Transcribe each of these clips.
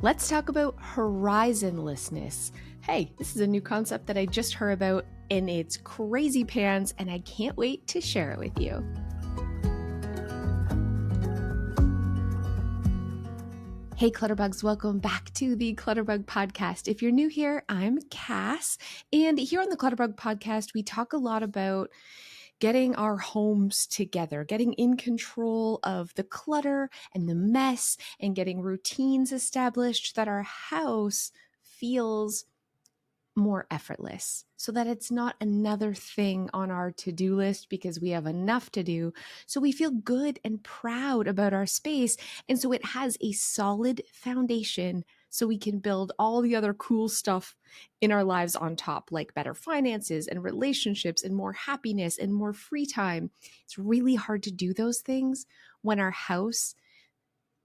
Let's talk about horizonlessness. Hey, this is a new concept that I just heard about and it's crazy pants and I can't wait to share it with you. Hey Clutterbugs, welcome back to the Clutterbug podcast. If you're new here, I'm Cass, and here on the Clutterbug podcast, we talk a lot about getting our homes together, getting in control of the clutter and the mess, and getting routines established that our house feels more effortless so that it's not another thing on our to-do list because we have enough to do. So we feel good and proud about our space. And so it has a solid foundation so we can build all the other cool stuff in our lives on top, like better finances and relationships and more happiness and more free time. It's really hard to do those things when our house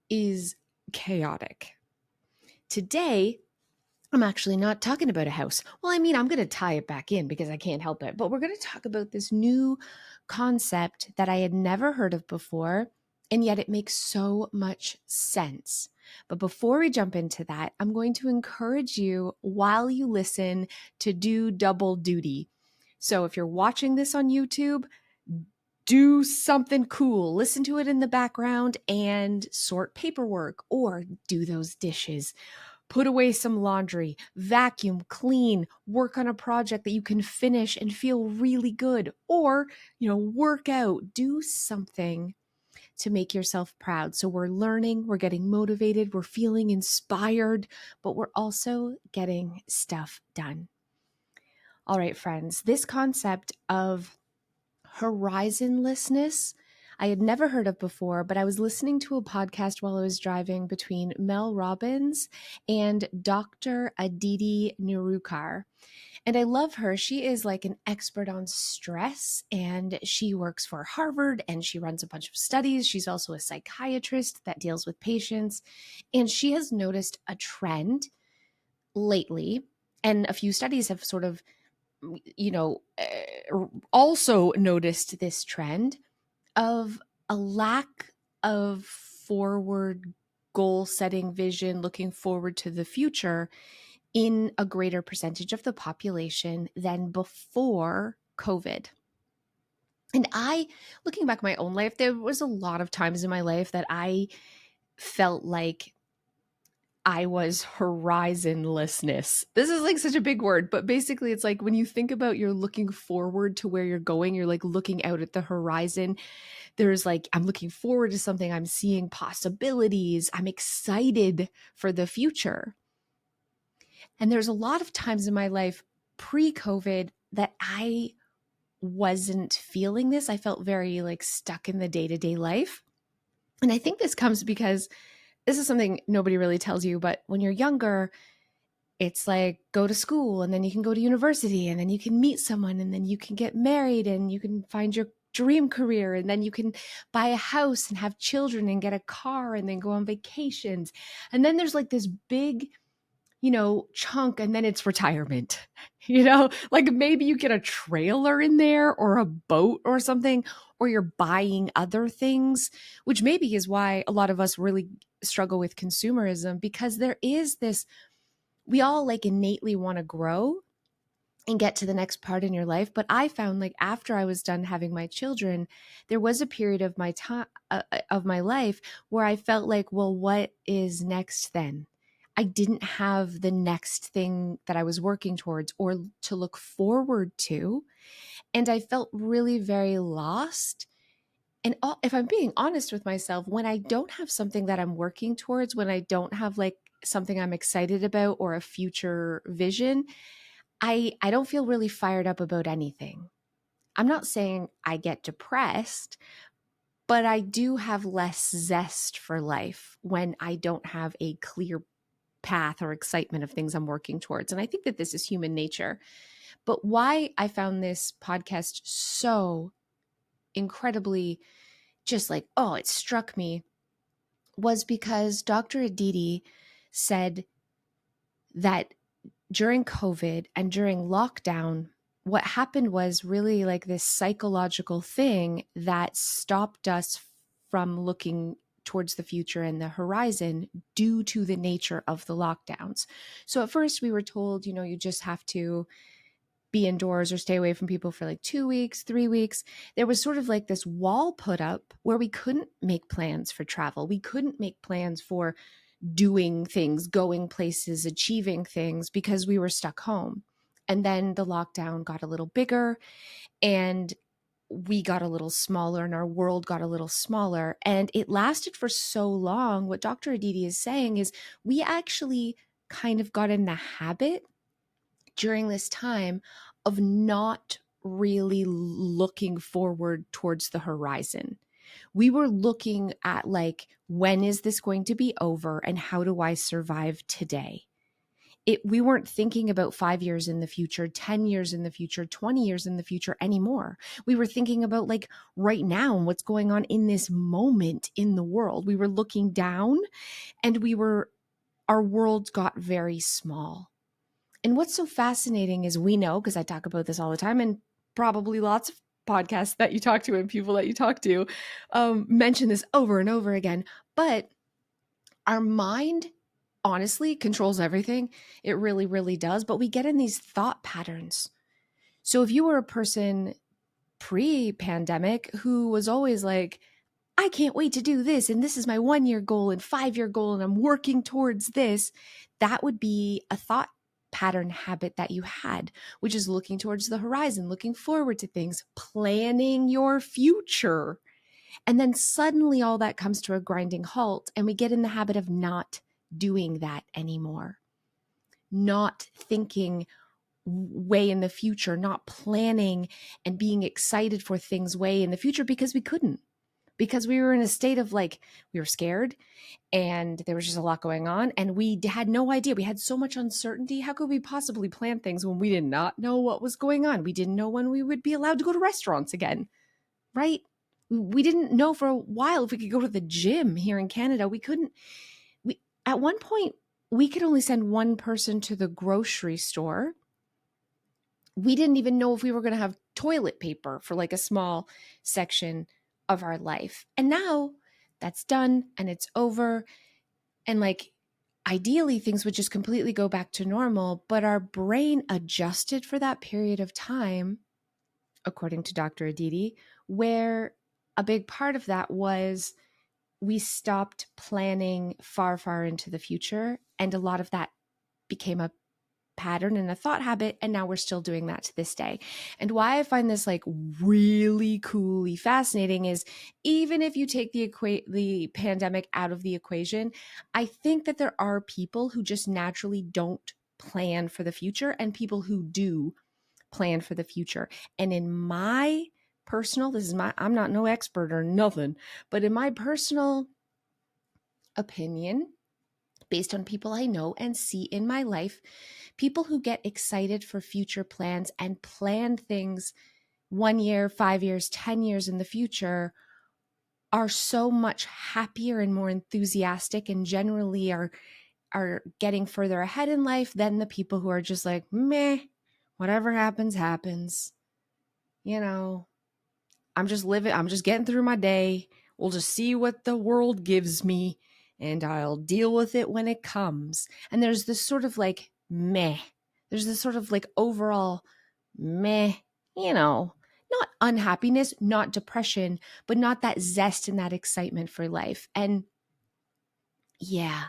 is chaotic. Today, I'm actually not talking about a house. Well, I'm going to tie it back in because I can't help it. But we're going to talk about this new concept that I had never heard of before, and yet it makes so much sense. But before we jump into that, I'm going to encourage you while you listen to do double duty. So if you're watching this on YouTube, do something cool. Listen to it in the background and sort paperwork or do those dishes. Put away some laundry, vacuum, clean, work on a project that you can finish and feel really good, or, work out, do something to make yourself proud. So we're learning, we're getting motivated, we're feeling inspired, but we're also getting stuff done. All right, friends, this concept of horizonlessness I had never heard of before, but I was listening to a podcast while I was driving between Mel Robbins and Dr. Aditi Nehrukar. And I love her. She is like an expert on stress and she works for Harvard and she runs a bunch of studies. She's also a psychiatrist that deals with patients. And she has noticed a trend lately, and a few studies have sort of also noticed this trend of a lack of forward goal setting vision, looking forward to the future in a greater percentage of the population than before COVID. And looking back my own life, there was a lot of times in my life that I felt like I was horizonlessness. This is like such a big word, but basically it's like when you think about you're looking forward to where you're going, you're like looking out at the horizon. There's like, I'm looking forward to something. I'm seeing possibilities. I'm excited for the future. And there's a lot of times in my life pre-COVID that I wasn't feeling this. I felt very like stuck in the day-to-day life. And I think this comes because this is something nobody really tells you, but when you're younger, it's like go to school and then you can go to university and then you can meet someone and then you can get married and you can find your dream career and then you can buy a house and have children and get a car and then go on vacations. And then there's like this big, chunk and then it's retirement, like maybe you get a trailer in there or a boat or something, or you're buying other things, which maybe is why a lot of us really struggle with consumerism, because there is this, we all like innately want to grow and get to the next part in your life. But I found like after I was done having my children, there was a period of my time of my life where I felt like, well, what is next then? I didn't have the next thing that I was working towards or to look forward to. And I felt really very lost. And if I'm being honest with myself, when I don't have something that I'm working towards, when I don't have like something I'm excited about or a future vision, I don't feel really fired up about anything. I'm not saying I get depressed, but I do have less zest for life when I don't have a clear path or excitement of things I'm working towards. And I think that this is human nature. But why I found this podcast so incredibly just like, oh, it struck me, was because Dr. Aditi said that during COVID and during lockdown, what happened was really like this psychological thing that stopped us from looking towards the future and the horizon due to the nature of the lockdowns. So at first we were told, you just have to be indoors or stay away from people for like 2 weeks, 3 weeks. There was sort of like this wall put up where we couldn't make plans for travel. We couldn't make plans for doing things, going places, achieving things because we were stuck home. And then the lockdown got a little bigger and we got a little smaller and our world got a little smaller. And it lasted for so long. What Dr. Aditi is saying is we actually kind of got in the habit during this time of not really looking forward towards the horizon. We were looking at like, when is this going to be over and how do I survive today? We weren't thinking about 5 years in the future, 10 years in the future, 20 years in the future anymore. We were thinking about like right now and what's going on in this moment in the world. We were looking down and our world got very small. And what's so fascinating is we know, because I talk about this all the time and probably lots of podcasts that you talk to and people that you talk to mention this over and over again, but our mind honestly controls everything. It really, really does. But we get in these thought patterns. So if you were a person pre-pandemic who was always like, I can't wait to do this, and this is my 1-year goal and 5-year goal, and I'm working towards this, that would be a thought pattern habit that you had, which is looking towards the horizon, looking forward to things, planning your future. And then suddenly all that comes to a grinding halt, and we get in the habit of not doing that anymore, not thinking way in the future, not planning and being excited for things way in the future because we couldn't, because we were in a state of like, we were scared and there was just a lot going on and we had no idea. We had so much uncertainty. How could we possibly plan things when we did not know what was going on? We didn't know when we would be allowed to go to restaurants again, right? We didn't know for a while if we could go to the gym here in Canada. We couldn't. At one point, we could only send one person to the grocery store. We didn't even know if we were going to have toilet paper for like a small section of our life. And now that's done and it's over. And like, ideally, things would just completely go back to normal, but our brain adjusted for that period of time, according to Dr. Aditi, where a big part of that was we stopped planning far, far into the future. And a lot of that became a pattern and a thought habit. And now we're still doing that to this day. And why I find this like really coolly fascinating is even if you take the pandemic out of the equation, I think that there are people who just naturally don't plan for the future and people who do plan for the future. And in my personal, I'm not no expert or nothing, but in my personal opinion, based on people I know and see in my life, people who get excited for future plans and plan things 1 year, 5 years, 10 years in the future are so much happier and more enthusiastic and generally are getting further ahead in life than the people who are just like, meh, whatever happens, happens. I'm just living, I'm just getting through my day. We'll just see what the world gives me and I'll deal with it when it comes. And there's this sort of like meh. There's this sort of like overall meh, not unhappiness, not depression, but not that zest and that excitement for life. And yeah,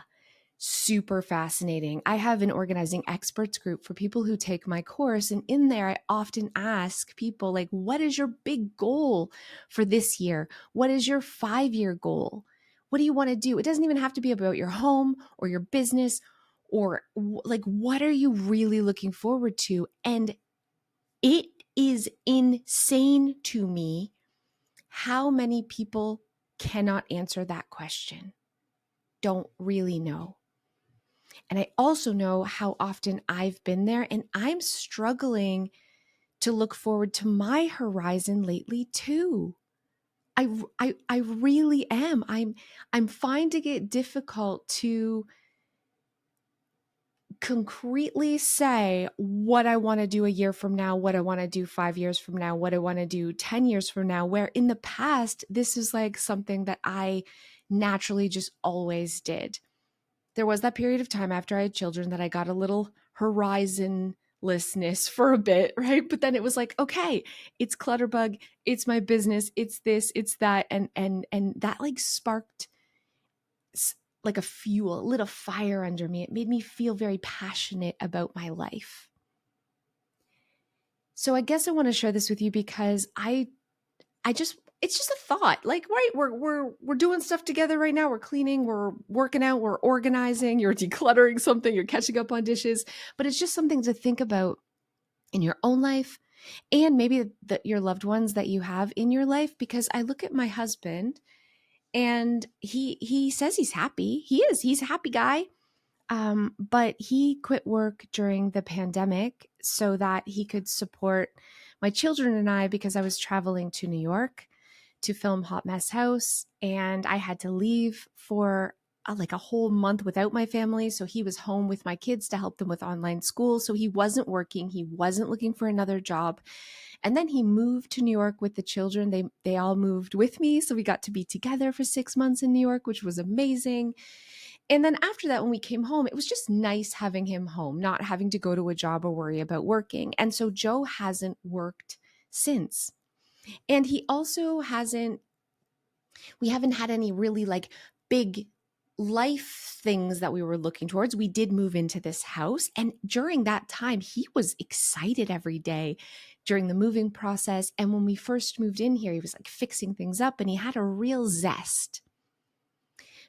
super fascinating. I have an organizing experts group for people who take my course. And in there, I often ask people like, what is your big goal for this year? What is your 5-year goal? What do you want to do? It doesn't even have to be about your home or your business or like, what are you really looking forward to? And it is insane to me how many people cannot answer that question, don't really know. And I also know how often I've been there and I'm struggling to look forward to my horizon lately too. I really am. I'm finding it difficult to concretely say what I want to do a year from now, what I want to do 5 years from now, what I want to do 10 years from now, where in the past, this is like something that I naturally just always did. There was that period of time after I had children that I got a little horizonlessness for a bit, right? But then it was like, okay, it's Clutterbug, it's my business, it's this, it's that, and that like sparked like a fuel, lit a fire under me. It made me feel very passionate about my life. So I guess I want to share this with you because it's just a thought. Like, right, we're doing stuff together right now. We're cleaning, we're working out, we're organizing, you're decluttering something, you're catching up on dishes, but it's just something to think about in your own life and maybe your loved ones that you have in your life. Because I look at my husband and he says he's happy. He's a happy guy. But he quit work during the pandemic so that he could support my children and I, because I was traveling to New York to film Hot Mess House, and I had to leave for like a whole month without my family. So he was home with my kids to help them with online school. So he wasn't working. He wasn't looking for another job. And then he moved to New York with the children. They all moved with me. So we got to be together for 6 months in New York, which was amazing. And then after that, when we came home, it was just nice having him home, not having to go to a job or worry about working. And so Joe hasn't worked since. And he also we haven't had any really like big life things that we were looking towards. We did move into this house. And during that time, he was excited every day during the moving process. And when we first moved in here, he was like fixing things up and he had a real zest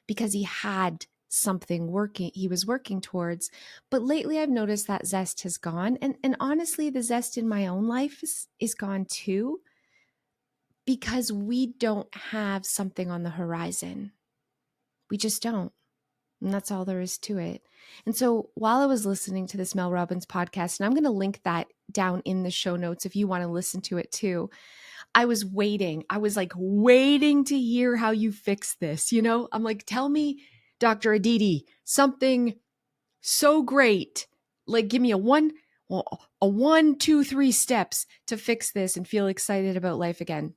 because he had something he was working towards. But lately I've noticed that zest has gone. And honestly, the zest in my own life is gone too, because we don't have something on the horizon. We just don't. And that's all there is to it. And so while I was listening to this Mel Robbins podcast, and I'm going to link that down in the show notes if you want to listen to it too, I was waiting. I was like waiting to hear how you fix this. You know, I'm like, tell me, Dr. Aditi, something so great. Like, give me a 1, 2, 3 steps to fix this and feel excited about life again.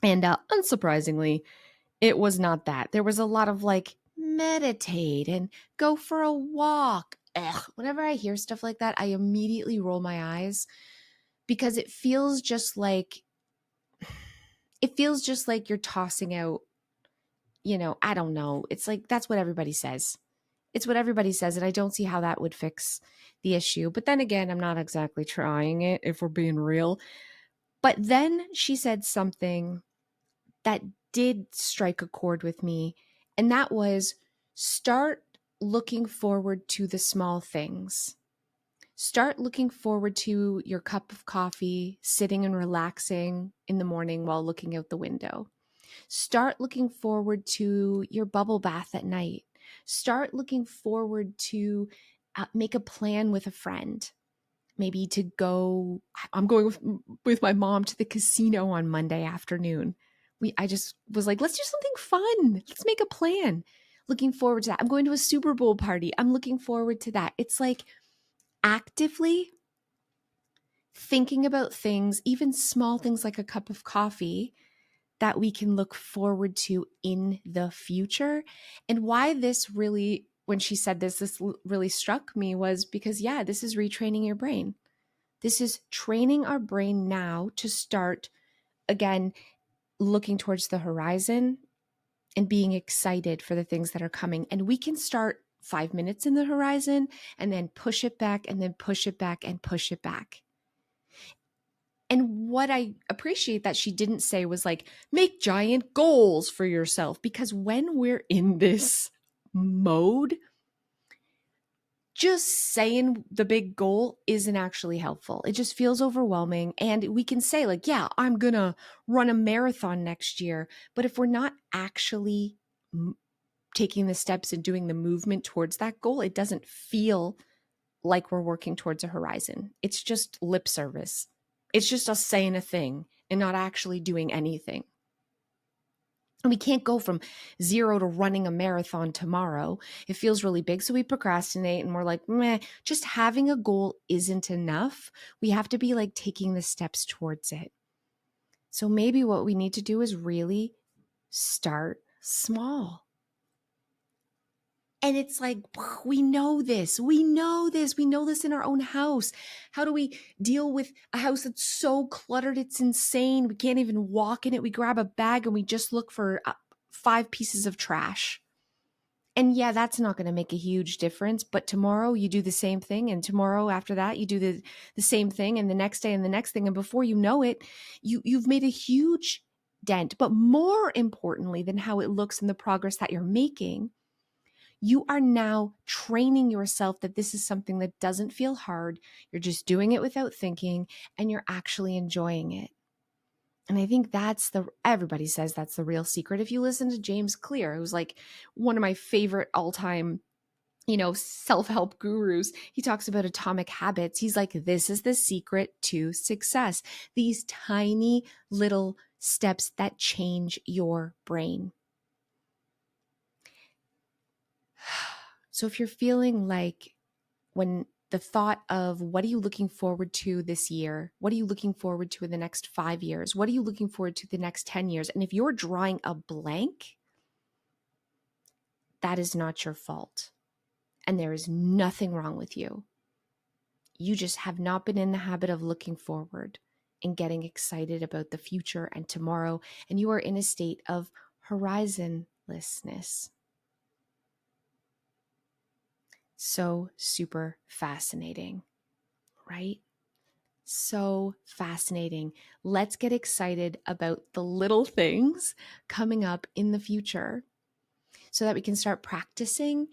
And unsurprisingly, it was not that. There was a lot of like, meditate and go for a walk. Ugh. Whenever I hear stuff like that, I immediately roll my eyes because it feels just like you're tossing out, I don't know. It's like, that's what everybody says. It's what everybody says. And I don't see how that would fix the issue. But then again, I'm not exactly trying it if we're being real. But then she said something that did strike a chord with me. And that was, start looking forward to the small things. Start looking forward to your cup of coffee, sitting and relaxing in the morning while looking out the window. Start looking forward to your bubble bath at night. Start looking forward to make a plan with a friend. Maybe to go, I'm going with my mom to the casino on Monday afternoon. I just was like, let's do something fun. Let's make a plan. Looking forward to that. I'm going to a Super Bowl party. I'm looking forward to that. It's like actively thinking about things, even small things like a cup of coffee, that we can look forward to in the future. And why this really, when she said this really struck me was because, yeah, this is retraining your brain. This is training our brain now to start, again, looking towards the horizon and being excited for the things that are coming. And we can start 5 minutes in the horizon and then push it back and then push it back and push it back. And what I appreciate that she didn't say was like, make giant goals for yourself. Because when we're in this mode, just saying the big goal isn't actually helpful. It just feels overwhelming. And we can say like, yeah, I'm going to run a marathon next year. But if we're not actually taking the steps and doing the movement towards that goal, it doesn't feel like we're working towards a horizon. It's just lip service. It's just us saying a thing and not actually doing anything. And we can't go from 0 to running a marathon tomorrow. It feels really big. So we procrastinate and we're like, meh, just having a goal isn't enough. We have to be like taking the steps towards it. So maybe what we need to do is really start small. And it's like, we know this. We know this. We know this in our own house. How do we deal with a house that's so cluttered? It's insane. We can't even walk in it. We grab a bag and we just look for 5 pieces of trash. And yeah, that's not going to make a huge difference. But tomorrow you do the same thing. And tomorrow after that, you do the same thing. And the next day and the next thing. And before you know it, you've made a huge dent. But more importantly than how it looks and the progress that you're making, you are now training yourself that this is something that doesn't feel hard. You're just doing it without thinking, and you're actually enjoying it. And I think everybody says that's the real secret. If you listen to James Clear, who's like one of my favorite all-time, self-help gurus, he talks about atomic habits. He's like, this is the secret to success. These tiny little steps that change your brain. So if you're feeling like, when the thought of what are you looking forward to this year? What are you looking forward to in the next 5 years? What are you looking forward to the next 10 years? And if you're drawing a blank, that is not your fault. And there is nothing wrong with you. You just have not been in the habit of looking forward and getting excited about the future and tomorrow. And you are in a state of horizonlessness. So super fascinating, right? So fascinating. Let's get excited about the little things coming up in the future so that we can start practicing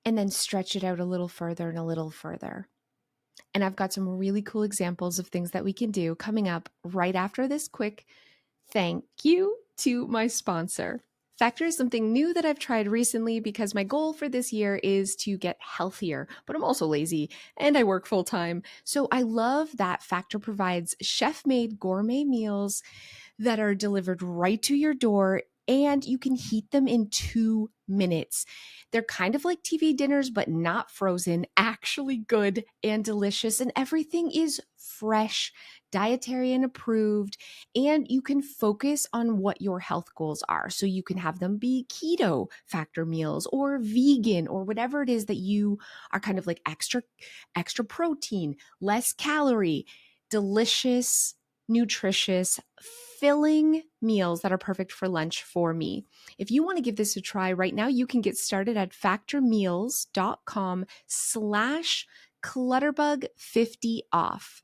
and then stretch it out a little further and a little further. And I've got some really cool examples of things that we can do coming up right after this quick thank you to my sponsor. Factor is something new that I've tried recently because my goal for this year is to get healthier, but I'm also lazy and I work full time. So I love that Factor provides chef-made gourmet meals that are delivered right to your door, and you can heat them in 2 minutes. They're kind of like TV dinners, but not frozen, actually good and delicious, and everything is fresh, dietarian approved, and you can focus on what your health goals are. So you can have them be keto Factor meals or vegan or whatever it is that you are kind of like extra protein, less calorie, delicious, nutritious, filling meals that are perfect for lunch for me. If you want to give this a try right now, you can get started at factormeals.com/clutterbug50off.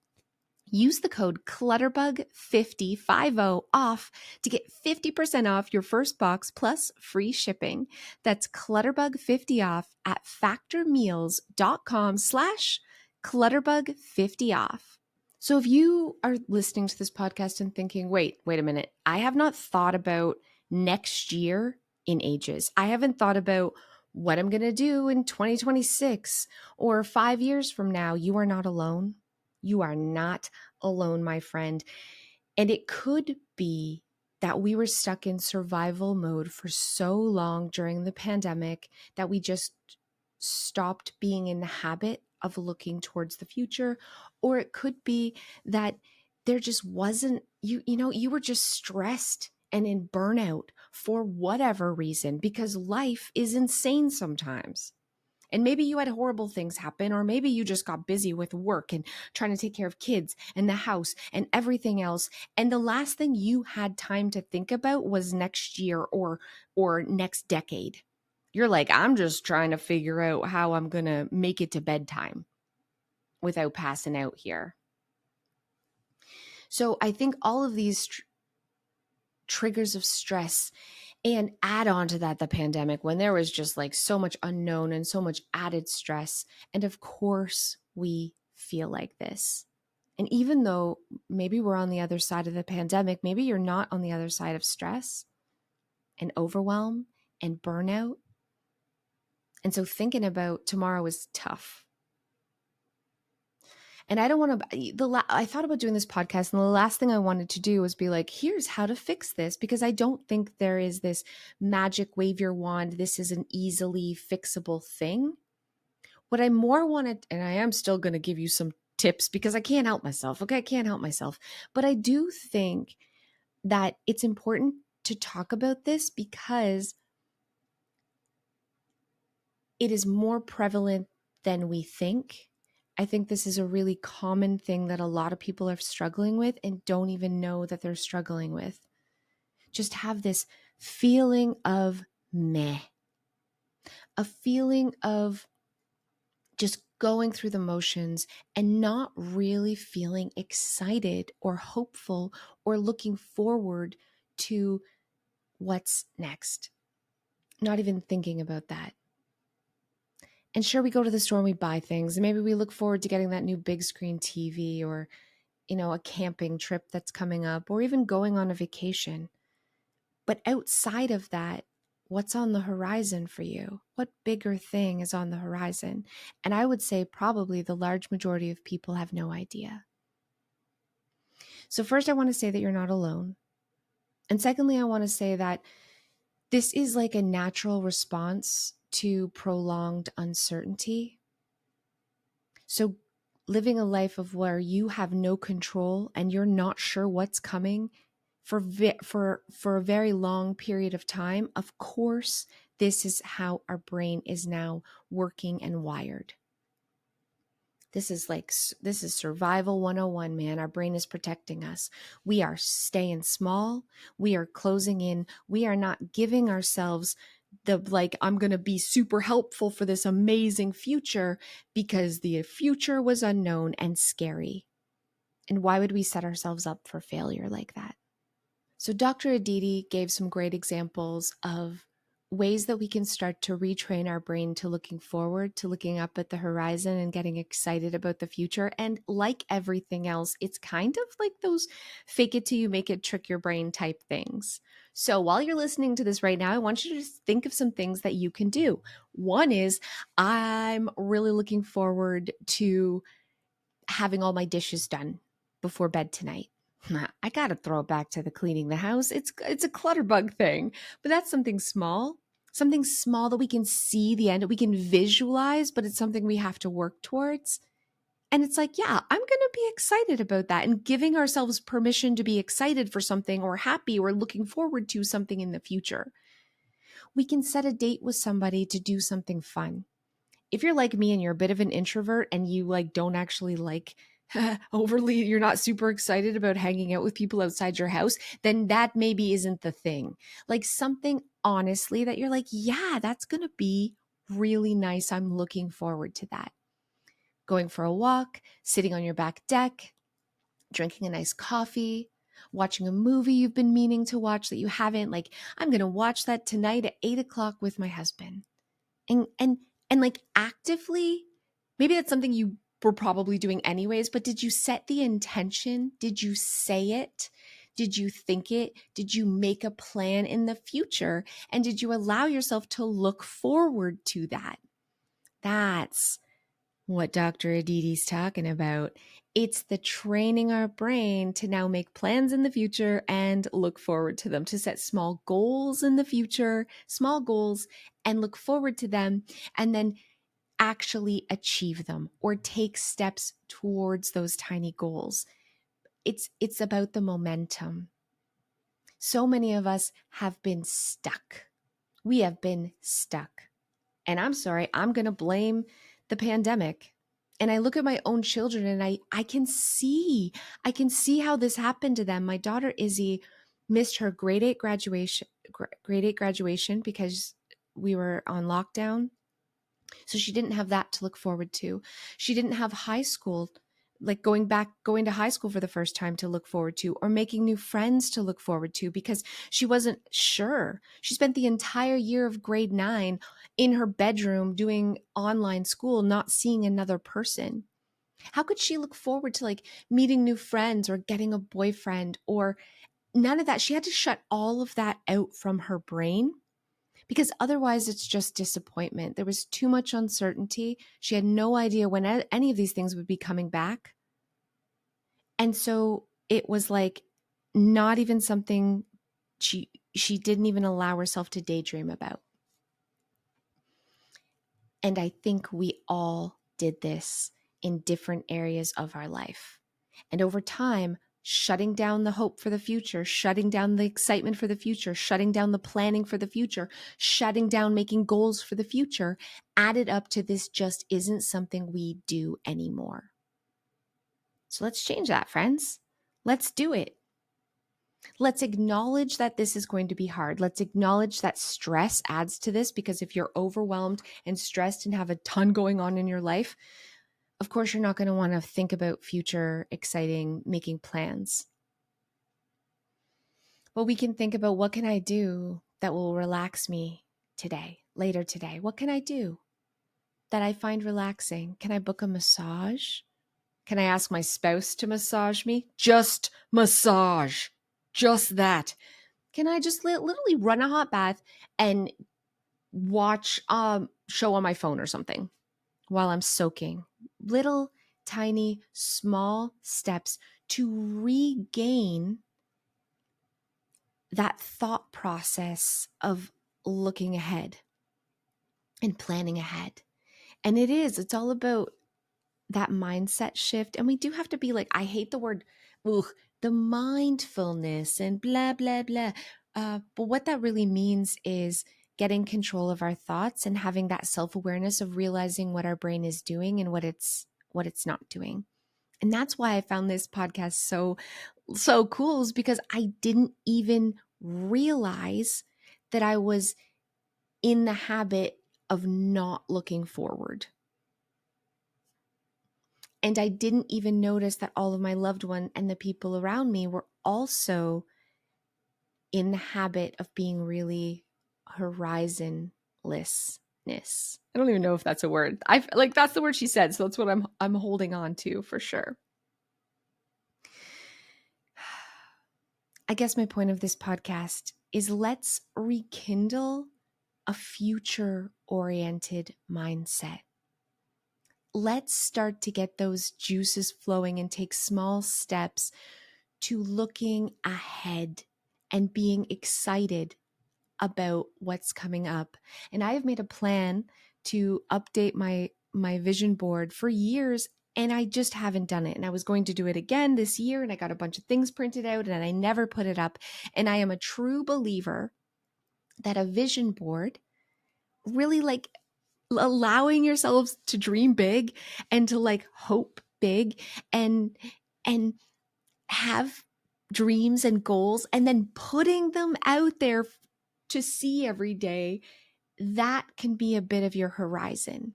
Use the code Clutterbug50 off to get 50% off your first box plus free shipping. That's Clutterbug50 off at factormeals.com/Clutterbug50 off. So if you are listening to this podcast and thinking, wait a minute, I have not thought about next year in ages. I haven't thought about what I'm going to do in 2026 or 5 years from now. You are not alone. You are not alone, my friend. And it could be that we were stuck in survival mode for so long during the pandemic that we just stopped being in the habit of looking towards the future. Or it could be that there just wasn't, you were just stressed and in burnout for whatever reason, because life is insane sometimes. And maybe you had horrible things happen, or maybe you just got busy with work and trying to take care of kids and the house and everything else. And the last thing you had time to think about was next year or next decade. You're like, I'm just trying to figure out how I'm going to make it to bedtime without passing out here. So I think all of these triggers of stress, and add on to that the pandemic, when there was just like so much unknown and so much added stress. And of course we feel like this. And even though maybe we're on the other side of the pandemic, maybe you're not on the other side of stress and overwhelm and burnout. And so thinking about tomorrow is tough. And I don't want to, I thought about doing this podcast, and the last thing I wanted to do was be like, here's how to fix this, because I don't think there is this magic wave your wand. This is an easily fixable thing. What I more wanted, and I am still going to give you some tips because I can't help myself. Okay. I can't help myself. But I do think that it's important to talk about this because it is more prevalent than we think. I think this is a really common thing that a lot of people are struggling with and don't even know that they're struggling with. Just have this feeling of meh, a feeling of just going through the motions and not really feeling excited or hopeful or looking forward to what's next. Not even thinking about that. And sure, we go to the store and we buy things, and maybe we look forward to getting that new big screen TV, or, a camping trip that's coming up, or even going on a vacation. But outside of that, what's on the horizon for you? What bigger thing is on the horizon? And I would say probably the large majority of people have no idea. So first, I want to say that you're not alone. And secondly, I want to say that this is like a natural response to prolonged uncertainty. So living a life of where you have no control and you're not sure what's coming for a very long period of time, of course, this is how our brain is now working and wired. This is survival 101, man. Our brain is protecting us. We are staying small. We are closing in. We are not giving ourselves I'm going to be super helpful for this amazing future, because the future was unknown and scary. And why would we set ourselves up for failure like that? So Dr. Aditi gave some great examples of ways that we can start to retrain our brain to looking forward, to looking up at the horizon and getting excited about the future. And like everything else, it's kind of like those fake it till you make it, trick your brain type things. So while you're listening to this right now, I want you to just think of some things that you can do. One is, I'm really looking forward to having all my dishes done before bed tonight. I got to throw it back to the cleaning the house. It's a Clutterbug thing, but that's something small that we can see the end, we can visualize, but it's something we have to work towards. And it's like, yeah, I'm going to be excited about that, and giving ourselves permission to be excited for something or happy or looking forward to something in the future. We can set a date with somebody to do something fun. If you're like me and you're a bit of an introvert and you don't actually you're not super excited about hanging out with people outside your house, then that maybe isn't the thing. Like something honestly that you're like, yeah, that's going to be really nice. I'm looking forward to that. Going for a walk, sitting on your back deck, drinking a nice coffee, watching a movie you've been meaning to watch that you haven't. Like, I'm going to watch that tonight at 8:00 with my husband. And actively, maybe that's something you were probably doing anyways, but did you set the intention? Did you say it? Did you think it? Did you make a plan in the future? And did you allow yourself to look forward to that? That's what Dr. Aditi's talking about. It's the training our brain to now make plans in the future and look forward to them, to set small goals in the future, small goals, and look forward to them, and then actually achieve them or take steps towards those tiny goals. It's about the momentum. So many of us have been stuck. We have been stuck. And I'm sorry, I'm going to blame the pandemic. And I look at my own children and I can see how this happened to them. My daughter Izzy missed her grade 8 graduation because we were on lockdown. So she didn't have that to look forward to. She didn't have high school, like going to high school for the first time to look forward to, or making new friends to look forward to, because she wasn't sure. She spent the entire year of grade 9 in her bedroom doing online school, not seeing another person. How could she look forward to meeting new friends or getting a boyfriend, or none of that? She had to shut all of that out from her brain, because otherwise it's just disappointment. There was too much uncertainty. She had no idea when any of these things would be coming back. And so it was not even something she didn't even allow herself to daydream about. And I think we all did this in different areas of our life. And over time, shutting down the hope for the future, shutting down the excitement for the future, shutting down the planning for the future, shutting down making goals for the future, added up to this just isn't something we do anymore. So let's change that, friends. Let's do it. Let's acknowledge that this is going to be hard. Let's acknowledge that stress adds to this, because if you're overwhelmed and stressed and have a ton going on in your life, of course, you're not going to want to think about future exciting making plans. But we can think about, what can I do that will relax me today, later today? What can I do that I find relaxing? Can I book a massage? Can I ask my spouse to massage me? Just massage. Just that. Can I just literally run a hot bath and watch a show on my phone or something while I'm soaking? Little, tiny, small steps to regain that thought process of looking ahead and planning ahead. And it's all about that mindset shift. And we do have to be like, I hate the word, the mindfulness and blah, blah, blah. But what that really means is getting control of our thoughts and having that self-awareness of realizing what our brain is doing and what it's not doing. And that's why I found this podcast so cool, is because I didn't even realize that I was in the habit of not looking forward. And I didn't even notice that all of my loved ones and the people around me were also in the habit of being really horizonlessness. I don't even know if that's a word. That's the word she said, so that's what I'm holding on to for sure. I guess my point of this podcast is, let's rekindle a future-oriented mindset. Let's start to get those juices flowing and take small steps to looking ahead and being excited about what's coming up. And I have made a plan to update my vision board for years, and I just haven't done it. And I was going to do it again this year, and I got a bunch of things printed out and I never put it up. And I am a true believer that a vision board, really allowing yourselves to dream big and to hope big and have dreams and goals, and then putting them out there to see every day, that can be a bit of your horizon.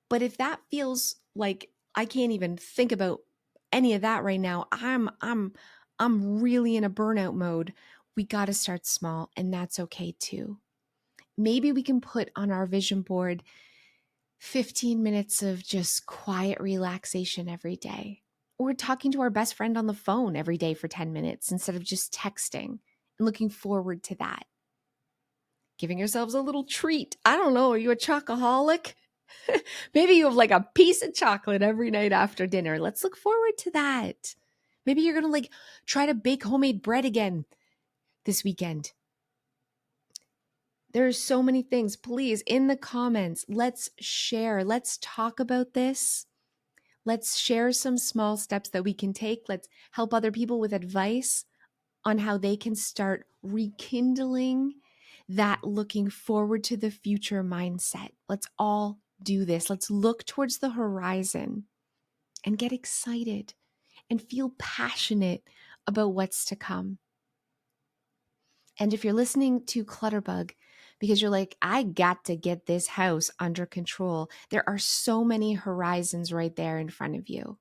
But if that feels like I can't even think about any of that right now, I'm really in a burnout mode, we got to start small, and that's okay too. Maybe we can put on our vision board 15 minutes of just quiet relaxation every day, or talking to our best friend on the phone every day for 10 minutes instead of just texting, and looking forward to that. Giving yourselves a little treat. I don't know. Are you a chocoholic? Maybe you have a piece of chocolate every night after dinner. Let's look forward to that. Maybe you're going to try to bake homemade bread again this weekend. There's so many things. Please, in the comments, let's share. Let's talk about this. Let's share some small steps that we can take. Let's help other people with advice on how they can start rekindling that looking forward to the future mindset. Let's all do this. Let's look towards the horizon and get excited and feel passionate about what's to come. And if you're listening to Clutterbug because you're like, I got to get this house under control, there are so many horizons right there in front of you.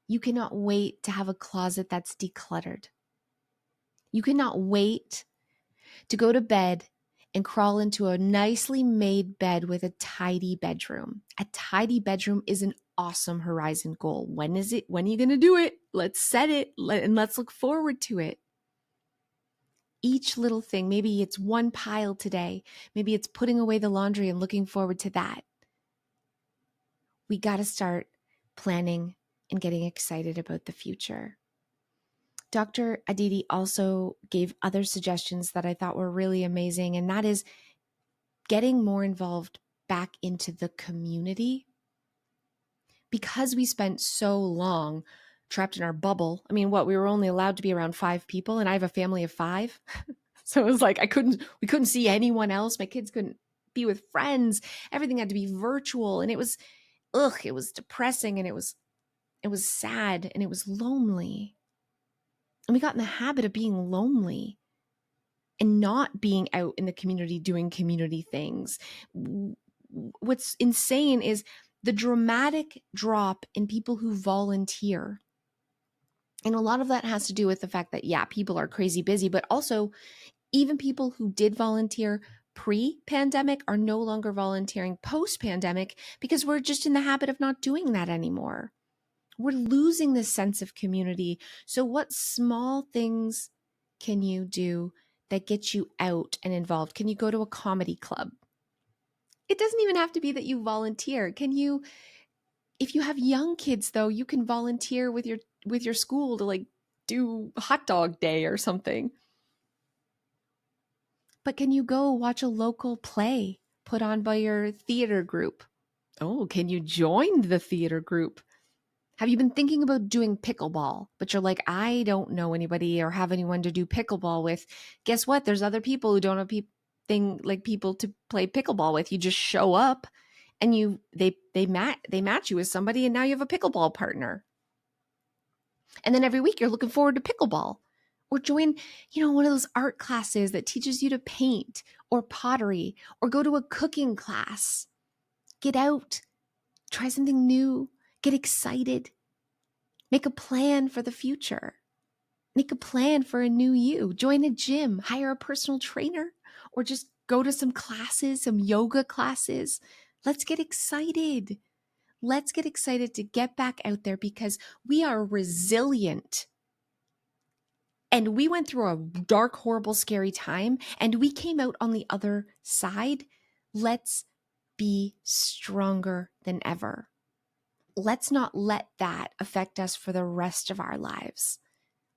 You cannot wait to have a closet that's decluttered. You cannot wait to go to bed and crawl into a nicely made bed with a tidy bedroom. A tidy bedroom is an awesome horizon goal. When is it? When are you going to do it? Let's set it and let's look forward to it. Each little thing, maybe it's one pile today. Maybe it's putting away the laundry and looking forward to that. We got to start planning and getting excited about the future. Dr. Aditi also gave other suggestions that I thought were really amazing, and that is getting more involved back into the community. Because we spent so long trapped in our bubble. I mean, we were only allowed to be around 5 people, and I have a family of 5. So it was like we couldn't see anyone else. My kids couldn't be with friends. Everything had to be virtual, and it was depressing, and it was sad, and it was lonely. And we got in the habit of being lonely and not being out in the community doing community things. What's insane is the dramatic drop in people who volunteer. And a lot of that has to do with the fact that, yeah, people are crazy busy, but also even people who did volunteer pre-pandemic are no longer volunteering post-pandemic because we're just in the habit of not doing that anymore. We're losing this sense of community. So what small things can you do that get you out and involved? Can you go to a comedy club? It doesn't even have to be that you volunteer. If you have young kids though, you can volunteer with your school to like do hot dog day or something. But can you go watch a local play put on by your theater group? Oh, can you join the theater group? Have you been thinking about doing pickleball, but you're like, I don't know anybody or have anyone to do pickleball with? Guess what? There's other people who don't have people to play pickleball with. You just show up and they match you with somebody, and now you have a pickleball partner. And then every week you're looking forward to pickleball. Or join, one of those art classes that teaches you to paint or pottery, or go to a cooking class. Get out, try something new, get excited. Make a plan for the future. Make a plan for a new you. Join a gym, hire a personal trainer, or just go to some classes, some yoga classes. Let's get excited. Let's get excited to get back out there because we are resilient. And we went through a dark, horrible, scary time, and we came out on the other side. Let's be stronger than ever. Let's not let that affect us for the rest of our lives.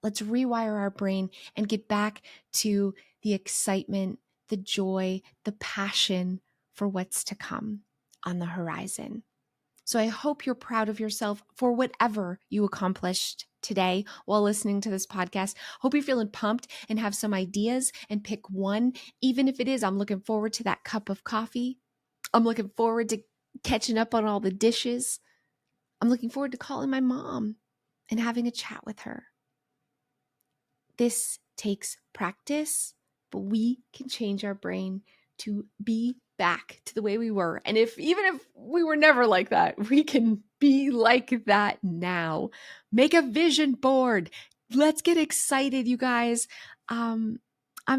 Let's rewire our brain and get back to the excitement, the joy, the passion for what's to come on the horizon. So I hope you're proud of yourself for whatever you accomplished today while listening to this podcast. Hope you're feeling pumped and have some ideas and pick one, even if it is, I'm looking forward to that cup of coffee. I'm looking forward to catching up on all the dishes. I'm looking forward to calling my mom and having a chat with her. This takes practice, but we can change our brain to be back to the way we were. And even if we were never like that, we can be like that now. Make a vision board. Let's get excited, you guys. I'm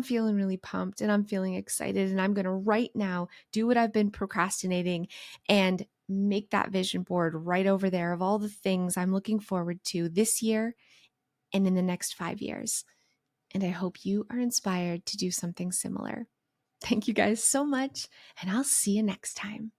feeling really pumped and I'm feeling excited, and I'm going to right now do what I've been procrastinating and make that vision board right over there of all the things I'm looking forward to this year and in the next 5 years. And I hope you are inspired to do something similar. Thank you guys so much, and I'll see you next time.